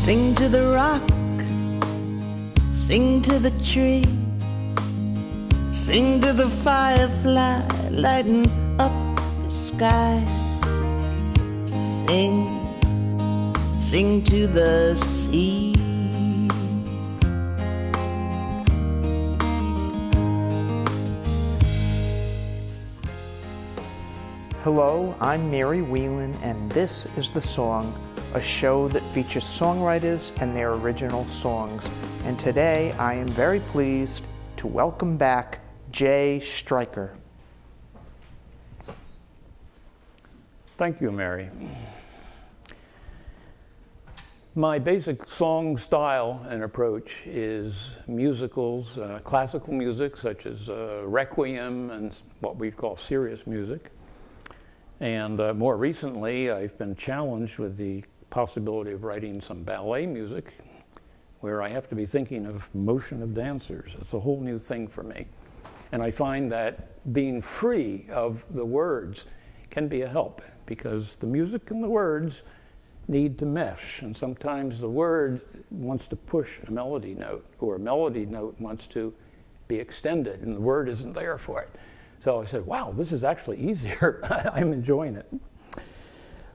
Sing to the rock, sing to the tree, sing to the firefly lighting up the sky. Sing, sing to the sea. Hello, I'm Mary Whelan, and this is The Song, a show that features songwriters and their original songs. And today I am very pleased to welcome back Jay Stryker. Thank you, Mary. My basic song style and approach is musicals, classical music such as requiem and what we call serious music. And more recently, I've been challenged with the possibility of writing some ballet music where I have to be thinking of motion of dancers. It's a whole new thing for me. And I find that being free of the words can be a help because the music and the words need to mesh. And sometimes the word wants to push a melody note, or a melody note wants to be extended, and the word isn't there for it. So I said, wow, this is actually easier. I'm enjoying it.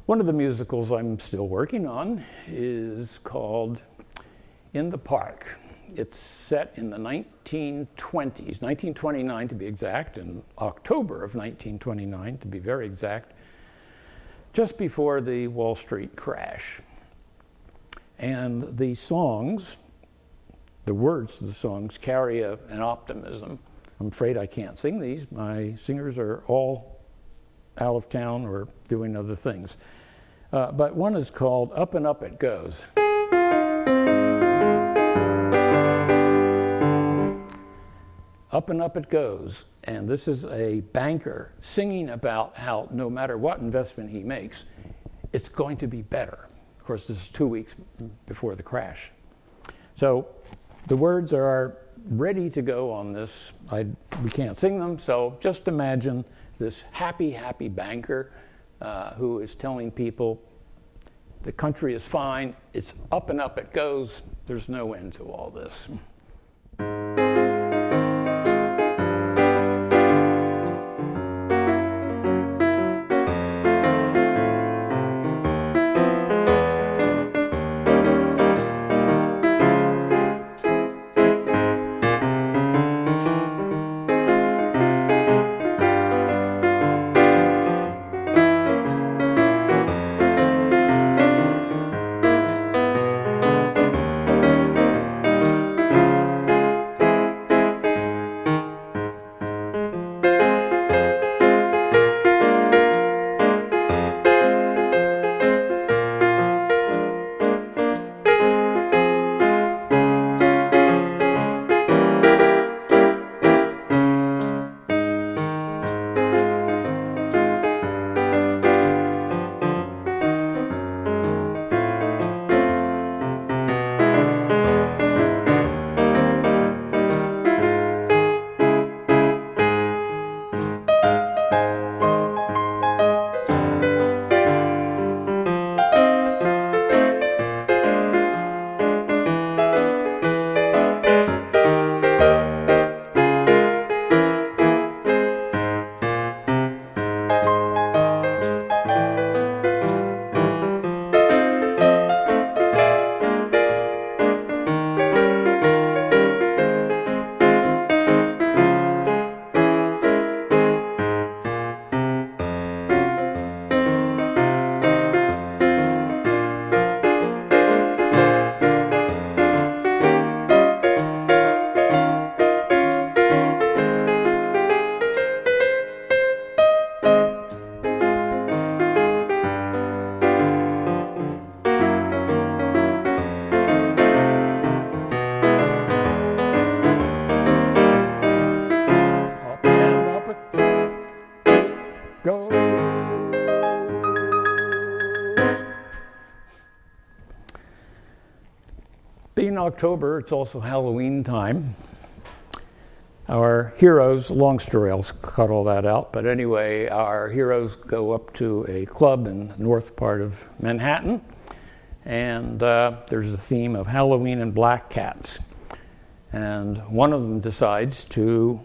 One of the musicals I'm still working on is called In the Park. It's set in the 1920s, 1929 to be exact, in October of 1929 to be very exact, just before the Wall Street crash. And the songs, the words of the songs carry an optimism. I'm afraid I can't sing these. My singers are all out of town or doing other things. But one is called Up and Up It Goes. Up and up it goes. And this is a banker singing about how no matter what investment he makes, it's going to be better. Of course, this is 2 weeks before the crash. So the words are ready to go on this. We can't sing them, so just imagine this happy, happy banker who is telling people the country is fine, it's up and up it goes, there's no end to all this. Being October, it's also Halloween time. Our heroes, long story, I'll cut all that out, but anyway, our heroes go up to a club in the north part of Manhattan, And there's a theme of Halloween and black cats. And one of them decides to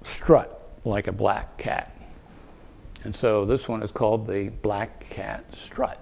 strut like a black cat. And so this one is called the Black Cat Strut.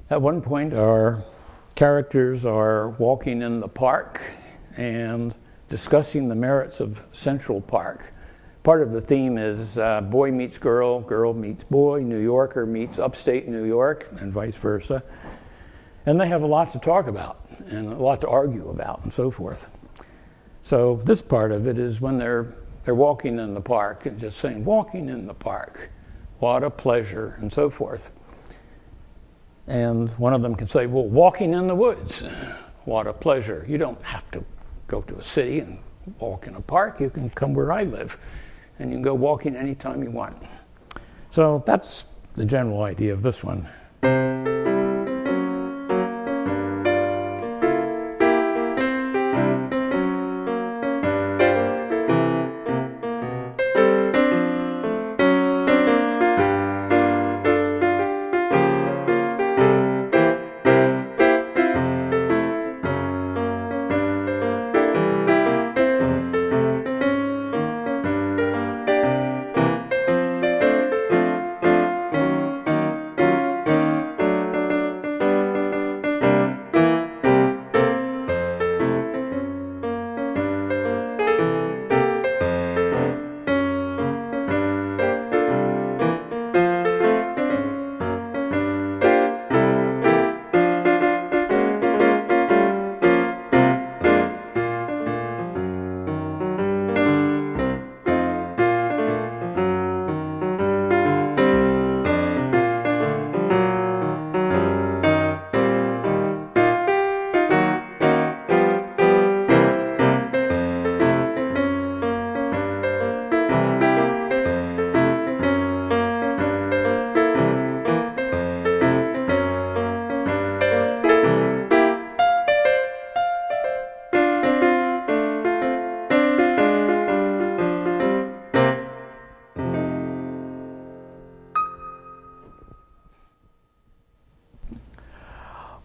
At one point, our characters are walking in the park and discussing the merits of Central Park. Part of the theme is boy meets girl, girl meets boy, New Yorker meets upstate New York, and vice versa. And they have a lot to talk about and a lot to argue about and so forth. So this part of it is when they're walking in the park and just saying, walking in the park, what a pleasure, and so forth. And one of them can say, well, walking in the woods, what a pleasure. You don't have to go to a city and walk in a park. You can come where I live, and you can go walking anytime you want. So that's the general idea of this one.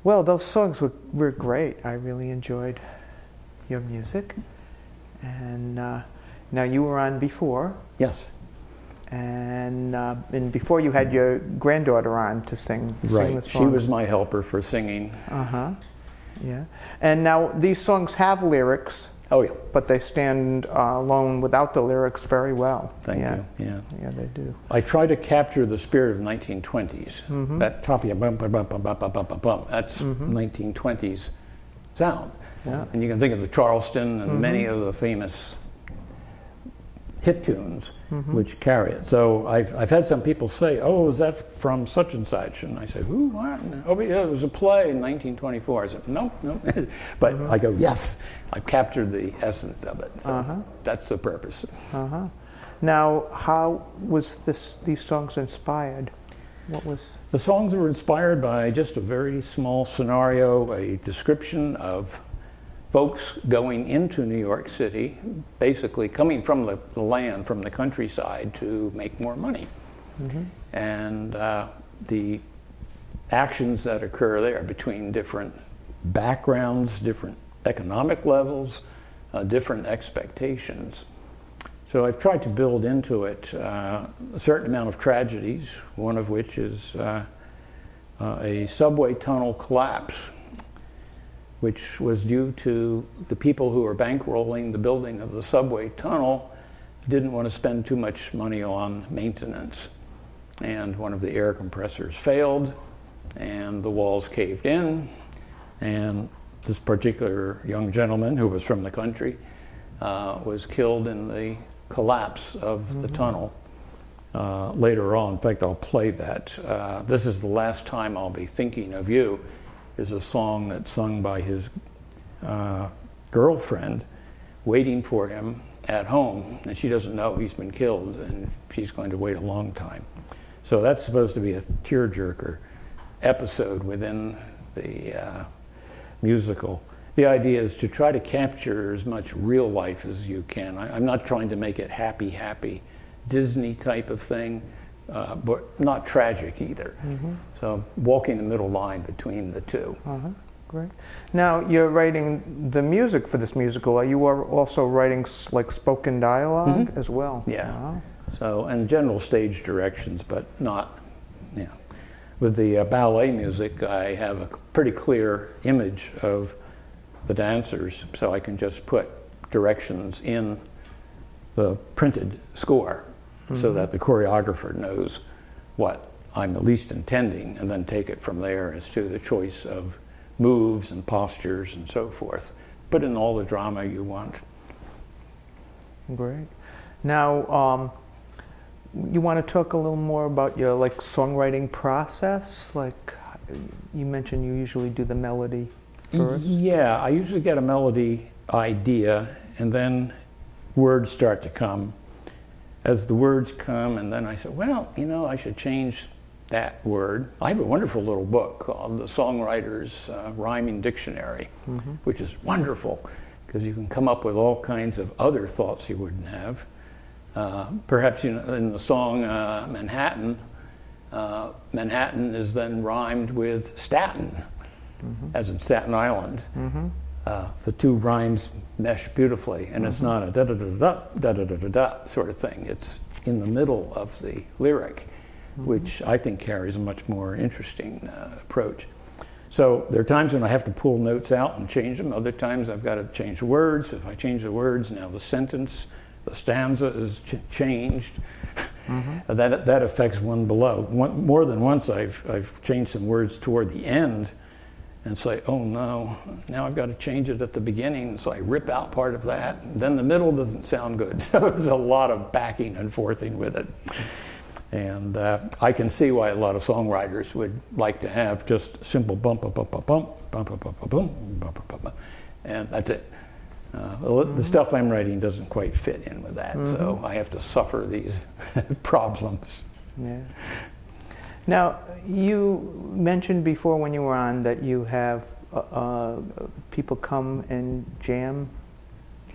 Well, those songs were great. I really enjoyed your music. And now you were on before. Yes. And before you had your granddaughter on to sing the songs. She was my helper for singing. Uh-huh. Yeah. And now these songs have lyrics. Oh, yeah. But they stand alone without the lyrics very well. Thank you. Yeah. Yeah, they do. I try to capture the spirit of 1920s. Mm-hmm. That toppy, bum, bum, bum, bum, bum, bum, bum, bum. That's 1920s sound. Yeah. And you can think of the Charleston and Mm-hmm. many of the famous hit tunes which carry it. So I've had some people say, oh, is that from such and such? And I say, who, what? Oh, yeah, it was a play in 1924. I said, no. But I go, yes, I've captured the essence of it. So that's the purpose. Now, how was these songs inspired? What was? The songs were inspired by just a very small scenario, a description of folks going into New York City, basically coming from the land, from the countryside, to make more money. And the actions that occur there between different backgrounds, different economic levels, different expectations. So I've tried to build into it a certain amount of tragedies, one of which is a subway tunnel collapse, which was due to the people who were bankrolling the building of the subway tunnel didn't want to spend too much money on maintenance. And one of the air compressors failed, and the walls caved in, and this particular young gentleman who was from the country was killed in the collapse of the tunnel later on. In fact, I'll play that. This is the last time I'll be thinking of you, is a song that's sung by his girlfriend waiting for him at home, and she doesn't know he's been killed, and she's going to wait a long time. So that's supposed to be a tearjerker episode within the musical. The idea is to try to capture as much real life as you can. I'm not trying to make it happy Disney type of thing, but not tragic either. So walking the middle line between the two. Great. Now you're writing the music for this musical. Are you also writing like spoken dialogue as well? Yeah. Wow. So, and general stage directions, but not, you know. With the ballet music, I have a pretty clear image of the dancers, so I can just put directions in the printed score so that the choreographer knows what I'm at least intending, and then take it from there as to the choice of moves and postures and so forth. Put in all the drama you want. Great. Now, you want to talk a little more about your like songwriting process? Like you mentioned, you usually do the melody first. Yeah, I usually get a melody idea, and then words start to come. As the words come, and then I say, well, you know, I should change that word. I have a wonderful little book called The Songwriter's Rhyming Dictionary, which is wonderful because you can come up with all kinds of other thoughts you wouldn't have. Perhaps in the song Manhattan, Manhattan is then rhymed with Staten, as in Staten Island. The two rhymes mesh beautifully, and it's not a da-da-da-da, da-da-da-da-da sort of thing. It's in the middle of the lyric, which I think carries a much more interesting approach. So there are times when I have to pull notes out and change them. Other times I've got to change the words. If I change the words, now the sentence, the stanza is changed. That affects one below. More than once I've changed some words toward the end and say, oh no, now I've got to change it at the beginning. So I rip out part of that. Then the middle doesn't sound good. So there's a lot of backing and forthing with it. And I can see why a lot of songwriters would like to have just simple bump, bump, bump, bump, bump, bump, bump, bump, bump, bump, bump, bump, and that's it. The stuff I'm writing doesn't quite fit in with that, so I have to suffer these problems. Yeah. Now, you mentioned before when you were on that you have people come and jam.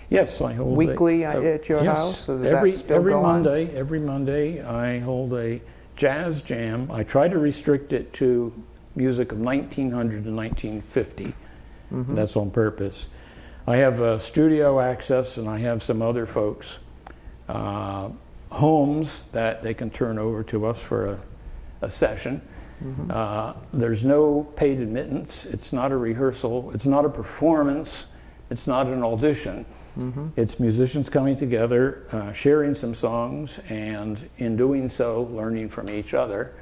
Yes, I hold weekly at your house. So does that still go on? Every Monday, I hold a jazz jam. I try to restrict it to music of 1900 to 1950. That's on purpose. I have studio access, and I have some other folks' homes that they can turn over to us for a session. There's no paid admittance. It's not a rehearsal. It's not a performance. It's not an audition. It's musicians coming together, sharing some songs, and in doing so, learning from each other.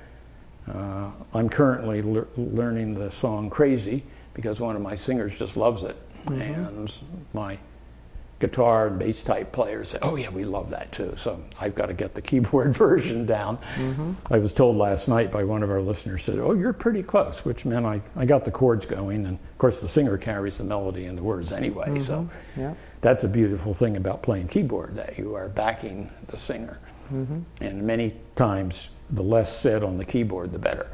I'm currently learning the song Crazy because one of my singers just loves it. And my guitar and bass type players say, oh yeah, we love that too. So I've got to get the keyboard version down. I was told last night by one of our listeners, said, oh, you're pretty close, which meant I got the chords going, and of course the singer carries the melody and the words anyway. So that's a beautiful thing about playing keyboard, that you are backing the singer. And many times the less said on the keyboard, the better.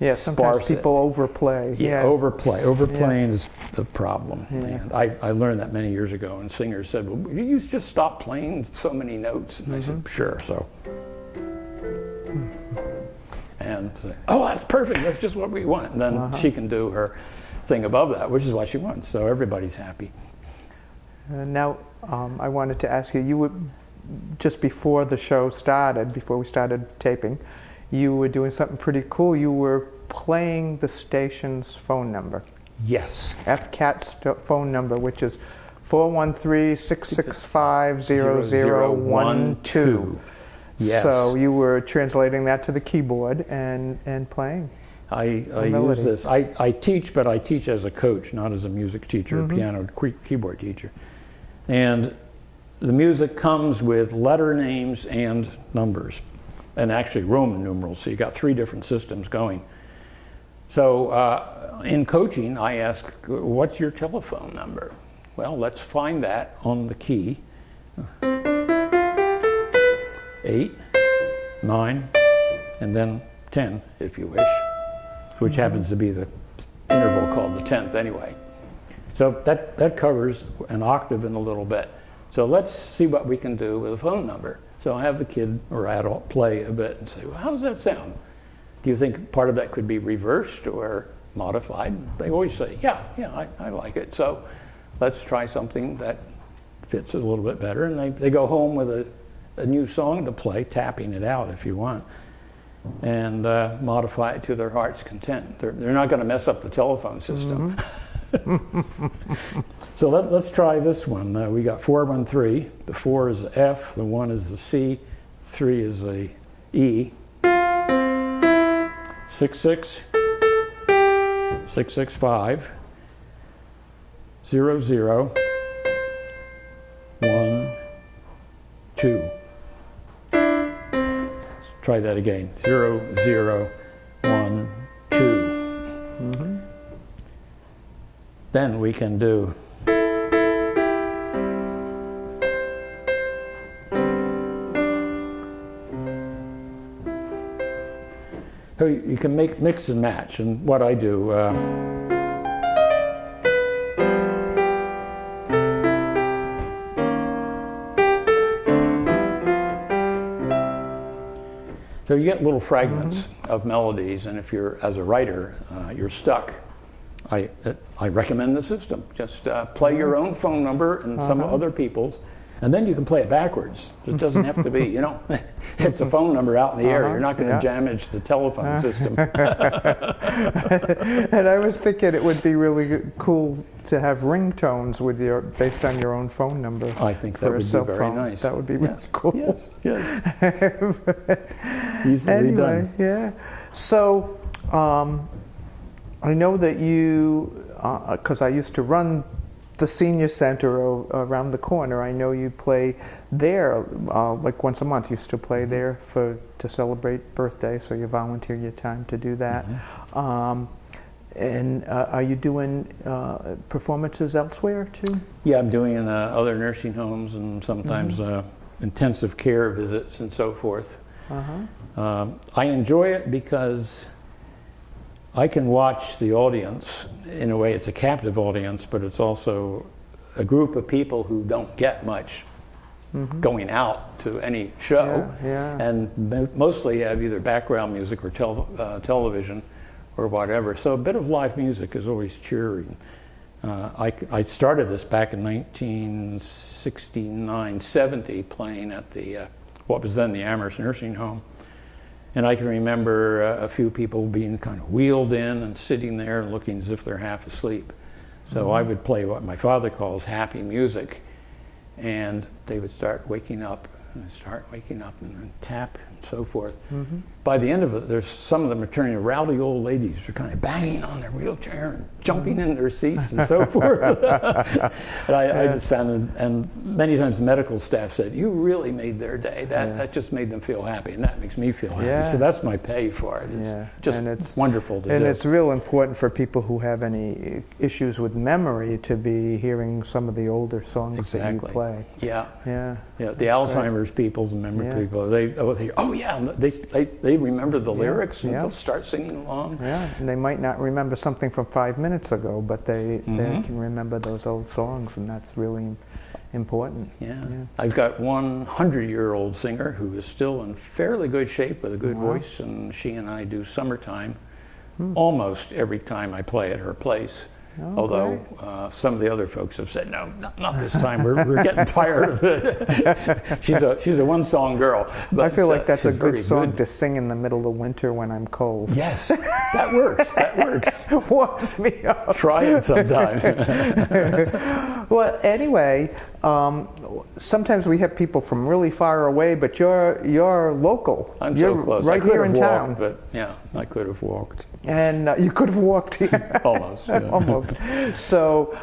Yeah, sometimes Sparse it. people overplay. Yeah, overplaying is the problem. Yeah. And I learned that many years ago, and singers said, well, you just stop playing so many notes. And I said, sure, so. And say, oh, that's perfect, that's just what we want. And then she can do her thing above that, which is what she wants, so everybody's happy. Now, I wanted to ask you, you were, just before the show started, before we started taping, you were doing something pretty cool. You were playing the station's phone number. Yes. FCAT phone number, which is 413-665-0012. Yes. So you were translating that to the keyboard and playing. I use this. I teach, but I teach as a coach, not as a music teacher, a piano keyboard teacher. And the music comes with letter names and numbers, and actually Roman numerals, so you got 3 different systems going. So in coaching, I ask, what's your telephone number? Well, let's find that on the key. 8, 9, and then 10, if you wish, which happens to be the interval called the 10th anyway. So that covers an octave and a little bit. So let's see what we can do with a phone number. So I have the kid or adult play a bit and say, well, how does that sound? Do you think part of that could be reversed or modified? They always say, yeah, I like it. So let's try something that fits it a little bit better. And they go home with a new song to play, tapping it out if you want, and modify it to their heart's content. They're not going to mess up the telephone system. So let's try this one. We got 413. The 4 is the F, the 1 is the C, 3 is the E. 66, 665, 00, 1, 2. Let's try that again. 0, 0, 1, 2. Then we can do so you can mix and match, and what I do so you get little fragments of melodies, and if you're, as a writer, you're stuck. I recommend the system. Just play your own phone number and some other people's, and then you can play it backwards. It doesn't have to be, it's a phone number out in the air. You're not going to damage the telephone system. And I was thinking it would be really cool to have ringtones with based on your own phone number. I think that would be very nice. That would be really cool. Yes. Easily anyway, done. Yeah. So I know that you, because I used to run the senior center around the corner. I know you play there like once a month. You used to play there to celebrate birthday, so you volunteer your time to do that. And are you doing performances elsewhere too? Yeah, I'm doing other nursing homes and sometimes intensive care visits and so forth. I enjoy it because I can watch the audience. In a way, it's a captive audience, but it's also a group of people who don't get much going out to any show, and mostly have either background music or television or whatever. So a bit of live music is always cheering. I started this back in 1969-70, playing at the what was then the Amherst Nursing Home. And I can remember a few people being kind of wheeled in and sitting there and looking as if they're half asleep. So I would play what my father calls happy music, and they would start waking up and then tap and so forth. By the end of it, there's some of them are turning rowdy old ladies who are kind of banging on their wheelchair and jumping in their seats and so forth. And I just found them, and many times the medical staff said, you really made their day. That just made them feel happy, and that makes me feel happy. So that's my pay for it. It's just wonderful to do. And it's real important for people who have any issues with memory to be hearing some of the older songs that you play. The Alzheimer's people, the memory people, they think, oh Oh yeah, they remember the lyrics and yeah. they'll start singing along. Yeah, and they might not remember something from 5 minutes ago, but they can remember those old songs, and that's really important. Yeah. I've got one 100-year-old singer who is still in fairly good shape with a good voice, and she and I do Summertime almost every time I play at her place. Oh, although some of the other folks have said, no, not this time, we're getting tired of it. she's a one-song girl. But, I feel like that's a good very song to sing in the middle of winter when I'm cold. Yes, that works, that works. Warms me up. Try it sometime. Well, anyway, sometimes we have people from really far away, but you're local. I'm you're so close. right here in town. Walked, but yeah, I could have walked. And you could have walked here. Almost. Yeah. Almost. So,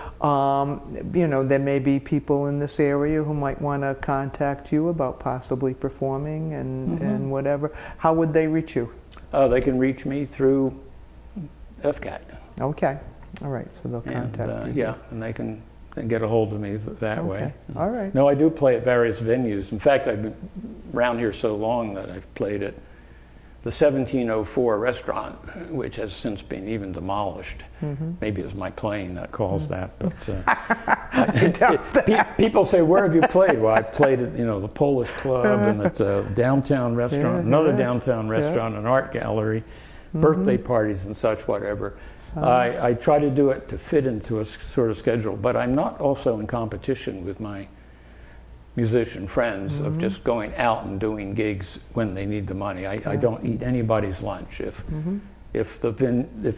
you know, there may be people in this area who might want to contact you about possibly performing and whatever. How would they reach you? They can reach me through FCAT. Okay. All right. So they'll contact you. Yeah, and they can get a hold of me that way. All right. No, I do play at various venues. In fact, I've been around here so long that I've played at the 1704 restaurant, which has since been even demolished. Maybe it was my playing that caused that, but people say, "Where have you played?" Well, I played at the Polish Club and at a downtown restaurant, another downtown restaurant, an art gallery, birthday parties and such, whatever. I try to do it to fit into a sort of schedule, but I'm not also in competition with my musician friends of just going out and doing gigs when they need the money. I don't eat anybody's lunch. If the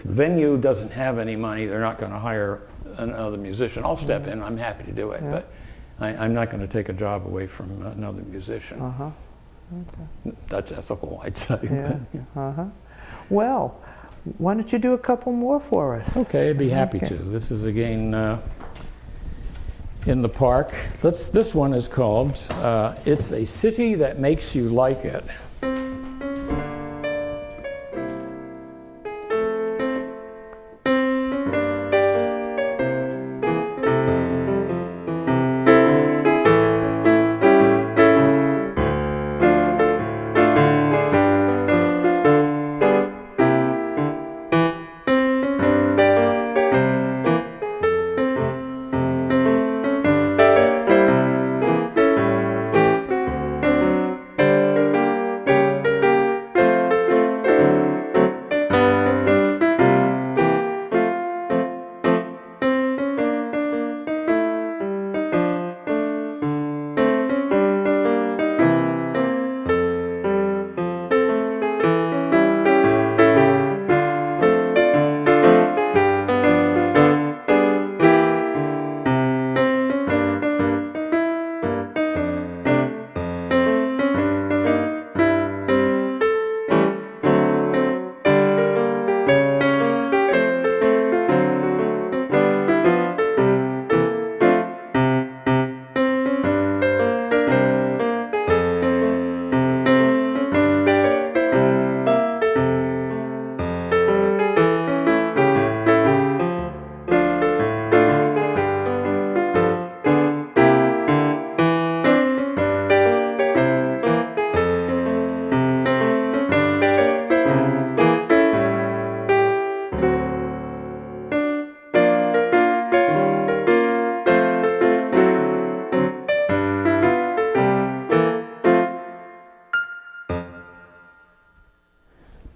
venue doesn't have any money, they're not going to hire another musician. I'll step in. I'm happy to do it, but I'm not going to take a job away from another musician. Okay. That's ethical, I'd say. Well, why don't you do a couple more for us? Okay, I'd be happy to. This is again in the park. This one is called It's a City That Makes You Like It.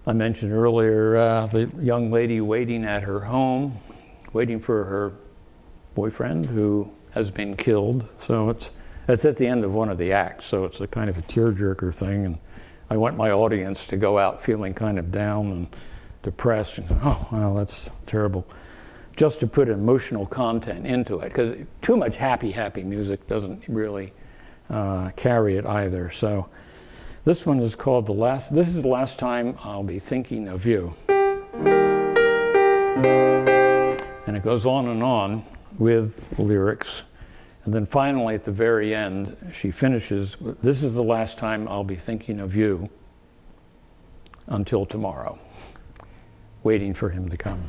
I mentioned earlier the young lady waiting at her home, waiting for her boyfriend who has been killed. So it's at the end of one of the acts, so it's a kind of a tearjerker thing. And I want my audience to go out feeling kind of down and depressed and go, oh, well, that's terrible. Just to put emotional content into it, because too much happy music doesn't really carry it either. So this one is called This is the Last Time I'll Be Thinking of You. And it goes on with the lyrics. And then finally at the very end, she finishes, this is the last time I'll be thinking of you until tomorrow, waiting for him to come.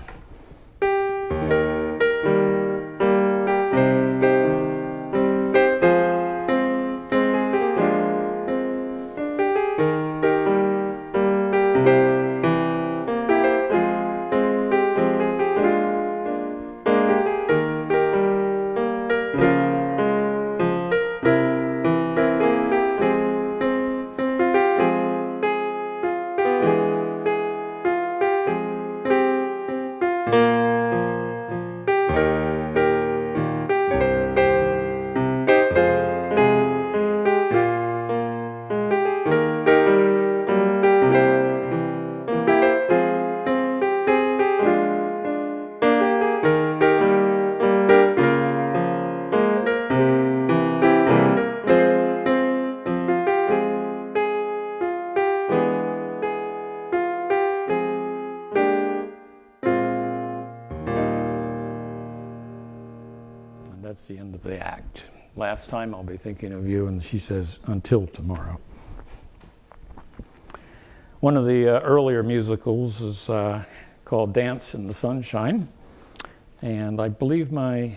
that's the end of the act. Last time I'll be thinking of you, and she says, until tomorrow. One of the earlier musicals is called Dance in the Sunshine, and I believe my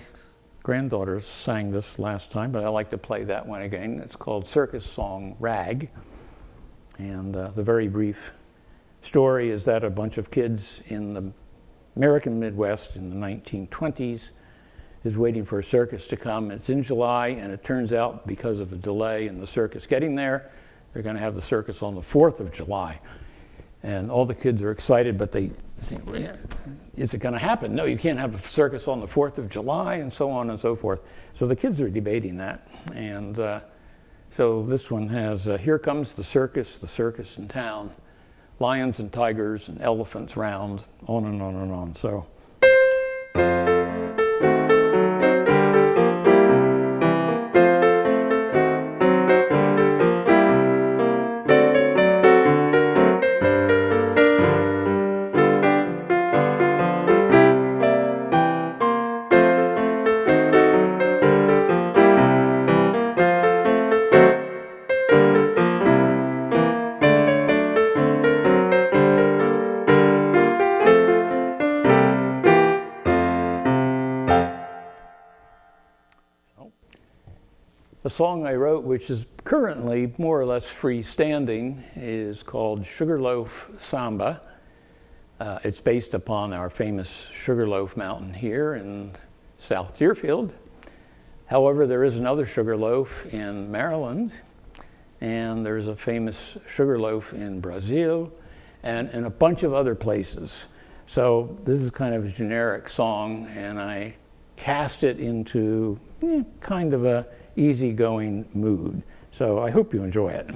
granddaughters sang this last time, but I like to play that one again. It's called Circus Song Rag, and the very brief story is that a bunch of kids in the American Midwest in the 1920s is waiting for a circus to come. It's in July, and it turns out because of a delay in the circus getting there, they're going to have the circus on the 4th of July. And all the kids are excited, but they say, is it going to happen? No, you can't have a circus on the 4th of July, and so on and so forth. So the kids are debating that. And so this one has, here comes the circus in town. Lions and tigers and elephants round, on and on and on. So. The song I wrote, which is currently more or less freestanding, is called Sugarloaf Samba. It's based upon our famous Sugarloaf Mountain here in South Deerfield. However, there is another Sugarloaf in Maryland, and there's a famous Sugarloaf in Brazil, and in a bunch of other places. So this is kind of a generic song, and I cast it into kind of a easygoing mood. So I hope you enjoy it.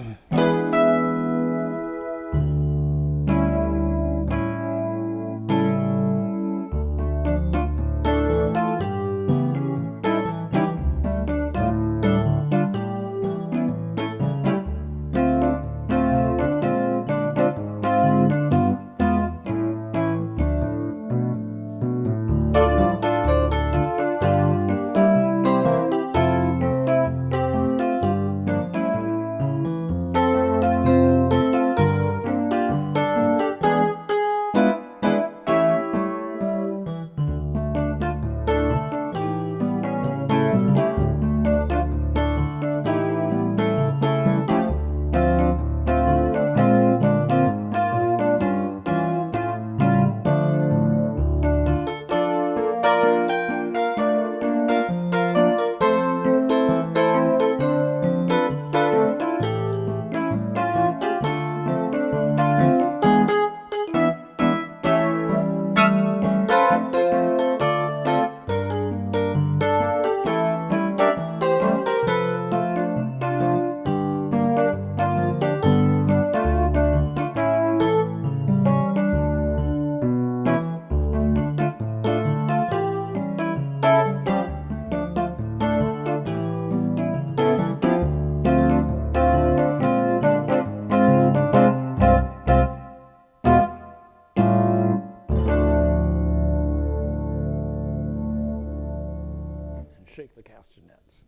Shake the castanets.